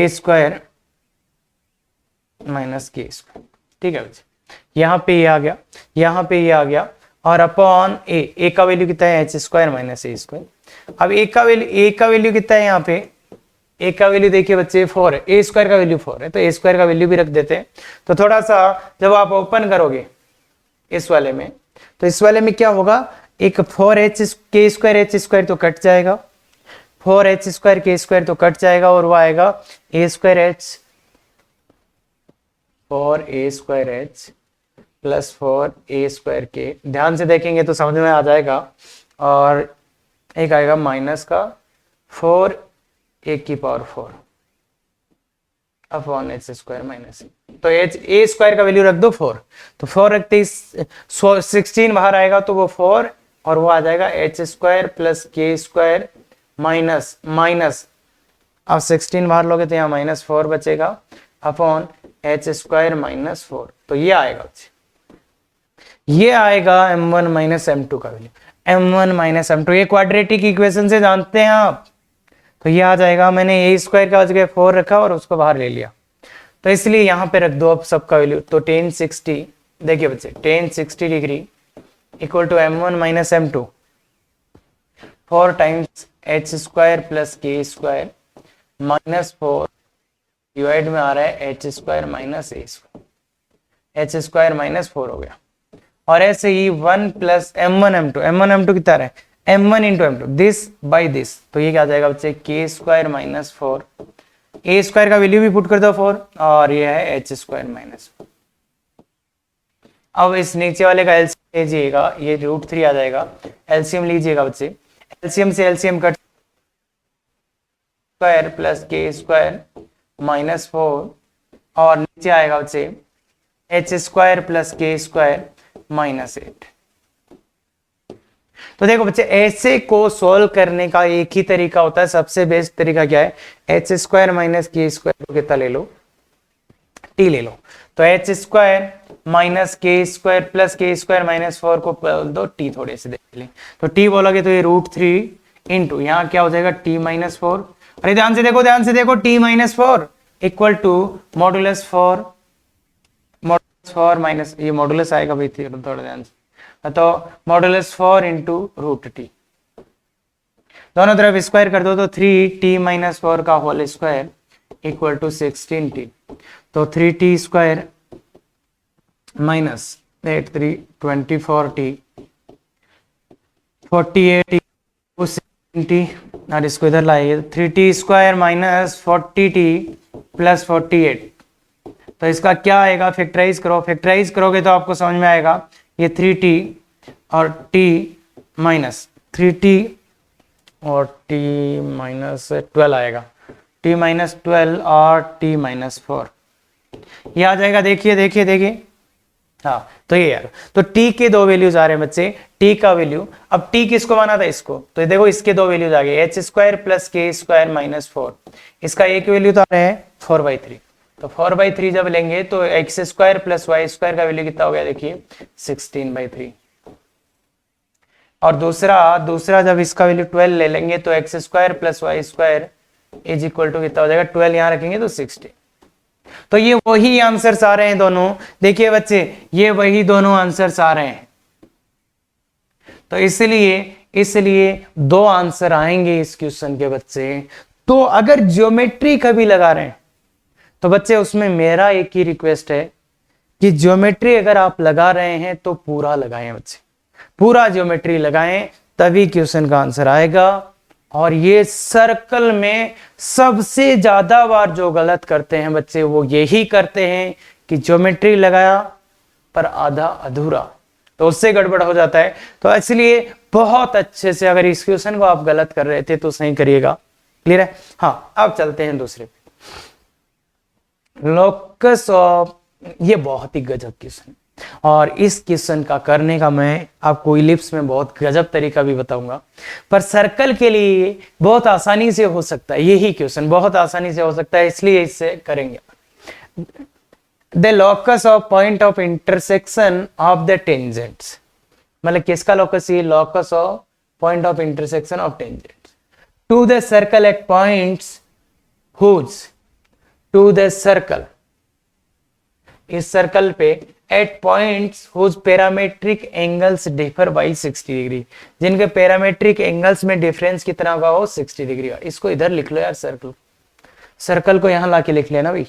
a² माइनस k²। ठीक है बच्चे, यहाँ पे ये आ गया, यहाँ पे ये आ गया, और अपॉन a का वैल्यू कितना है? h² minus a²। अब a का वैल्यू कितना है यहाँ पे? a का वैल्यू देखिए बच्चे 4 है, a² का वैल्यू 4 है, तो a² का वैल्यू भी रख देते हैं। तो थोड़ा सा जब आप ओपन करोगे इस वाले में, तो इस वाले में क्या होगा, एक 4k² h² तो कट जाएगा, 4h² k² तो कट जाएगा, और वो आएगा a² h 4a² h plus 4a² k। ध्यान से देखेंगे तो समझ में आ जाएगा। और एक आएगा माइनस का 4a की पावर 4 अपॉन h² माइनस। तो एच ए स्क्वायर का वैल्यू रख दो 4, तो 4 रखते 16 बाहर आएगा तो वो 4 और वो आ जाएगा H square plus k square minus minus, अब 16 बाहर लोगे तो यहाँ -4 बचेगा अपॉन एच स्क्वायर -4, तो ये आएगा, ये आएगा m1 माइनस m2 का वैल्यू, m1 माइनस m2, ये क्वाड्रेटिक इक्वेशन से जानते हैं आप, तो ये आ जाएगा। मैंने ए स्क्वायर का जगह 4 रखा और उसको बाहर ले लिया, तो इसलिए यहां पे रख दो अब सबका वैल्यू, तो tan 60, देखिए बच्चे tan 60 degree equal to m1 minus m2, 4 times h square plus k square -4 divide में आ रहा है h square minus a square, h square -4 हो गया। और ऐसे ही 1 प्लस m1 m2 कितना है m1 into m2, this by this, तो ये क्या आ जाएगा बच्चे के स्क्वायर -4, ए स्क्वायर का वैल्यू भी पुट कर दो 4 और ये है एच स्क्वायर -4। अब इस नीचे वाले का एलसीएम लीजिएगा, ये √3 आ जाएगा, एलसीएम लीजिएगा बच्चे, एलसीएम से LCM cut, square plus k square -4 और नीचे आएगा बच्चे H square plus k square -8। तो देखो बच्चे ऐसे को सॉल्व करने का एक ही तरीका होता है, सबसे बेस्ट तरीका क्या है, एच स्क्वायर माइनस के स्क्वायर कितना ले लो, टी ले लो, तो एच स्क्वायर माइनस के स्क्वायर प्लस के स्क्वायर -4 को बोल दो टी, थोड़े से देख लें, तो टी बोलोगे तो ये √3 इंटू यहाँ क्या हो जाएगा टी -4, अरे ध्यान से देखो t -4 equal to modulus 4 minus, ये मॉडुलस आएगा भाई थोड़ा ध्यान से, तो मॉडुलस 4 इंटू √t, दोनों तरफ स्क्वायर कर दो तो 3t -4 का whole square equal to 16t, तो 3t square minus 8 3 24t 48 16t, और इसको इधर लाइए 3t square minus 40t plus 48, तो इसका क्या आएगा, फैक्टराइज करोगे तो आपको समझ में आएगा, ये 3t और t माइनस 3t और t -12 आएगा, t -12 और t -4 ये आ जाएगा, देखिए हाँ, तो ये यार, तो t के दो वैल्यूज आ रहे हैं बच्चे, t का वैल्यू, अब t किसको माना था इसको, तो देखो इसके दो वैल्यूज आ गए, H square plus k square -4, इसका एक वैल्यू तो आ रहे हैं 4/3, तो 4/3 जब लेंगे तो x square plus y square का वैल्यू कितना हो गया, देखिए 16/3, और दूसरा जब इसका वैल्यू 12 ले लेंगे तो x square plus y square is equal to कितना हो जाएगा, 12 यहां रखेंगे तो 60, तो ये वही आंसर्स आ रहे हैं दोनों, देखिए बच्चे ये वही दोनों आंसर्स आ रहे हैं, तो इसलिए दो आंसर आएंगे इस क्वेश्चन के बच्चे। तो अगर ज्योमेट्री कभी लगा रहे हैं तो बच्चे उसमें मेरा एक ही रिक्वेस्ट है कि ज्योमेट्री अगर आप लगा रहे हैं तो पूरा लगाएं बच्चे, पूरा ज्योमेट्री लगाएं, तभी क्वेश्चन का आंसर आएगा। और ये सर्कल में सबसे ज्यादा बार जो गलत करते हैं बच्चे वो यही करते हैं कि ज्योमेट्री लगाया पर आधा अधूरा, तो उससे गड़बड़ हो जाता है। तो इसलिए बहुत अच्छे से, अगर इस क्वेश्चन को आप गलत कर रहे थे तो सही करिएगा। क्लियर है? हाँ, अब चलते हैं दूसरे पे, लोकस ऑफ, ये बहुत ही गजब क्वेश्चन, और इस क्वेश्चन का करने का मैं आपको इलिप्स में बहुत गजब तरीका भी बताऊंगा, पर सर्कल के लिए बहुत आसानी से हो सकता है, यही क्वेश्चन बहुत आसानी से हो सकता है, इसलिए इससे करेंगे। The locus of point of intersection of the tangents, मतलब किसका लोकस, ये locus of point of intersection of tangents to the circle at points whose, to the circle, इस सर्कल पे at points whose parametric angles differ by 60 degree, जिनके parametric angles में difference कितना होगा, वो 60 डिग्री का। इसको इधर लिख लो यार, सर्कल को यहां लाके लिख लेना भाई।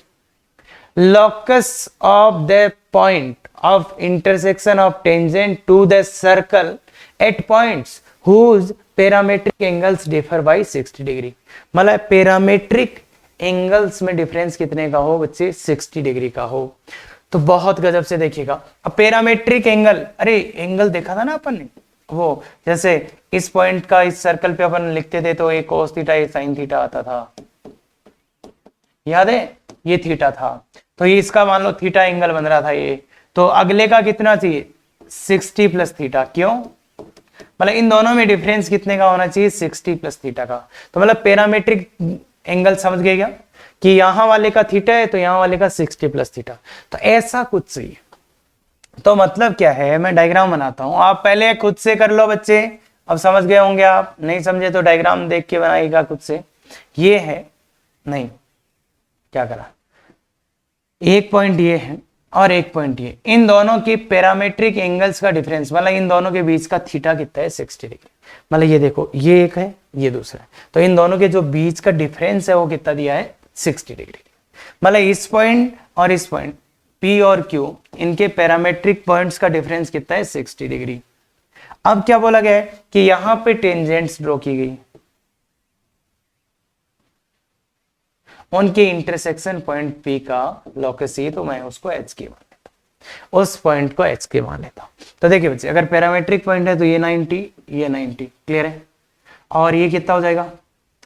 Locus of the point of intersection of tangent to the circle at points whose parametric angles differ by 60 degree, मतलब पैरामेट्रिक एंगल्स में डिफरेंस कितने का हो बच्चे, 60 डिग्री का हो। तो बहुत गजब से देखिएगा, अब पैरामेट्रिक एंगल, अरे एंगल देखा था ना अपन ने, वो जैसे इस पॉइंट का इस सर्कल पे अपन लिखते थे तो एक कोस थीटा एक साइन थीटा आता था, याद है, ये थीटा था। तो ये इसका मान लो थीटा एंगल बन रहा था ये, तो अगले का कितना चाहिए 60 प्लस थीटा। क्यों? मतलब इन दोनों में डिफरेंस कितने का होना चाहिए 60 प्लस थीटा का। तो मतलब पैरामेट्रिक एंगल समझ गए क्या कि यहां वाले का थीटा है तो यहां वाले का 60 प्लस थीटा, तो ऐसा कुछ चाहिए। तो मतलब क्या है, मैं डायग्राम बनाता हूं, आप पहले खुद से कर लो बच्चे, अब समझ गए होंगे, आप नहीं समझे तो डायग्राम देख के बनाइएगा खुद से। ये है नहीं क्या करा, एक पॉइंट ये है और एक पॉइंट ये, इन दोनों के पैरामेट्रिक एंगल्स का डिफरेंस मतलब इन दोनों के बीच का थीटा कितना है 60 डिग्री। मतलब ये देखो ये एक है ये दूसरा है, तो इन दोनों के जो बीच का डिफरेंस है वो कितना दिया है 60 डिग्री। मतलब इस पॉइंट और इस पॉइंट P और Q इनके पैरामेट्रिक पॉइंट्स का डिफरेंस कितना है 60 डिग्री। अब क्या बोला गया है कि यहां पे टेंजेंट्स ड्रॉ की गई, उनके इंटरसेक्शन पॉइंट P का लोकस ये, तो मैं उसको H के मान लेता हूं, उस पॉइंट को H के मान लेता हूं। तो देखिए बच्चे अगर पैरामेट्रिक पॉइंट है तो ये 90 ये 90 क्लियर है, और ये कितना हो जाएगा,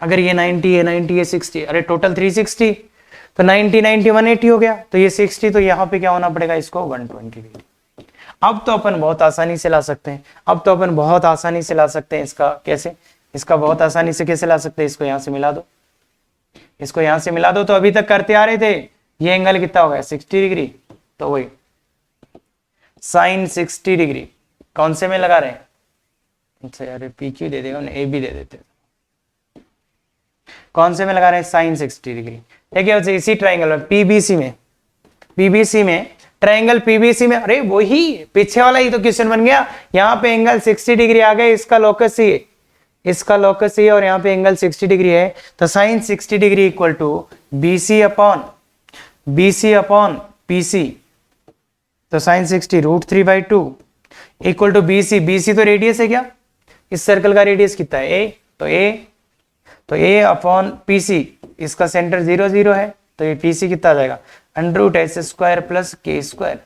अगर ये 90 ये 90 ये 60, अरे टोटल 360, तो 90 90 180 हो गया, तो ये 60, तो यहाँ पे क्या होना पड़ेगा इसको 120 डिग्री। अब तो अपन बहुत आसानी से ला सकते हैं, अब तो अपन बहुत आसानी से ला सकते हैं इसका, कैसे, इसका बहुत आसानी से कैसे ला सकते हैं, इसको यहाँ से मिला दो, इसको यहां से मिला दो, तो अभी तक करते आ रहे थे, ये एंगल कितना होगा 60 डिग्री, तो वही साइन 60 डिग्री कौन से में लगा रहे हैं, अच्छा यार पी क्यू दे देगा, ए बी दे देते, कौन से में लगा रहे हैं साइन 60 डिग्री। ठीक है, इसी ट्राइंगल में पीबीसी में ट्राइंगल पीबीसी में, अरे वही पीछे वाला ही तो क्वेश्चन बन गया, यहाँ पे एंगल 60 डिग्री आ गए, इसका लोकस ही है, इसका लोकस ये, और यहाँ पे एंगल 60 डिग्री है, तो sine 60 degree equal to BC upon PC, तो साइन 60 √3/2 इक्वल टू BC तो रेडियस है क्या, इस सर्कल का रेडियस कितना है A अपॉन PC, इसका सेंटर 0 0 है, तो ये PC कितना आ जाएगा √h² प्लस k²,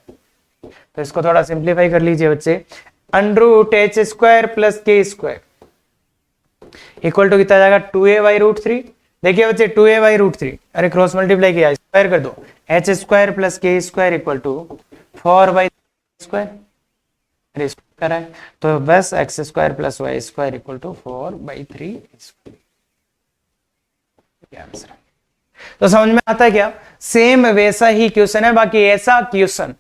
तो इसको थोड़ा सिंप्लीफाई कर लीजिए बच्चे, √h² plus k² equal to कितना जाएगा 2a/√3। देखिए बच्चे 2a/√3, अरे क्रॉस मल्टीप्लाई किया स्क्वायर कर दो, h² plus k² equal to 4/2 करा है, तो बस x² plus y² equal to 4/3। तो समझ में आता है क्या, सेम वैसा ही क्वेश्चन है, बाकी ऐसा क्वेश्चन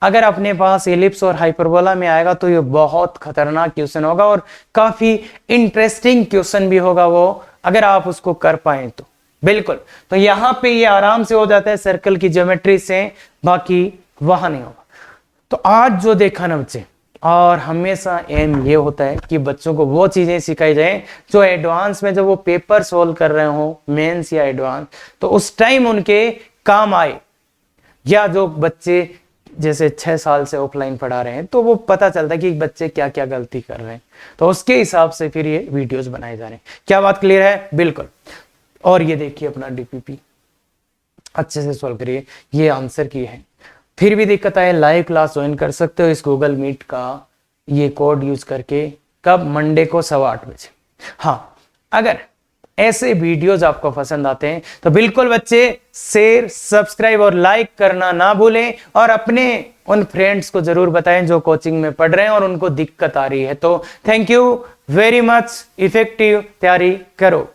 अगर अपने पास एलिप्स और हाइपरबोला में आएगा तो ये बहुत खतरनाक क्वेश्चन होगा और काफी इंटरेस्टिंग क्वेश्चन भी होगा वो, अगर आप उसको कर पाए तो बिल्कुल। तो यहां पे ये आराम से हो जाता है सर्कल की ज्योमेट्री से, बाकी वहां नहीं होगा। तो आज जो देखा ना बच्चे, और हमेशा एम ये होता है कि बच्चों को वो चीजें सिखाई जाए जो एडवांस में जब वो पेपर सोल्व कर रहे हो मेंस या एडवांस, तो उस टाइम उनके काम आए, या जो बच्चे जैसे 6 साल से ऑफलाइन पढ़ा रहे हैं तो वो पता चलता है कि बच्चे क्या क्या गलती कर रहे हैं, तो उसके हिसाब से फिर ये वीडियोस बनाए जा रहे हैं। क्या बात क्लियर है? बिल्कुल। और ये देखिए अपना डीपीपी अच्छे से सॉल्व करिए, ये आंसर की है। फिर भी दिक्कत आए लाइव क्लास ज्वाइन कर सकते हो इस गूगल मीट का ये कोड यूज करके, कब, मंडे को 8:15 बजे। हाँ, अगर ऐसे वीडियोस आपको पसंद आते हैं तो बिल्कुल बच्चे शेयर, सब्सक्राइब और लाइक करना ना भूलें, और अपने उन फ्रेंड्स को जरूर बताएं जो कोचिंग में पढ़ रहे हैं और उनको दिक्कत आ रही है। तो thank you very much, effective तैयारी करो।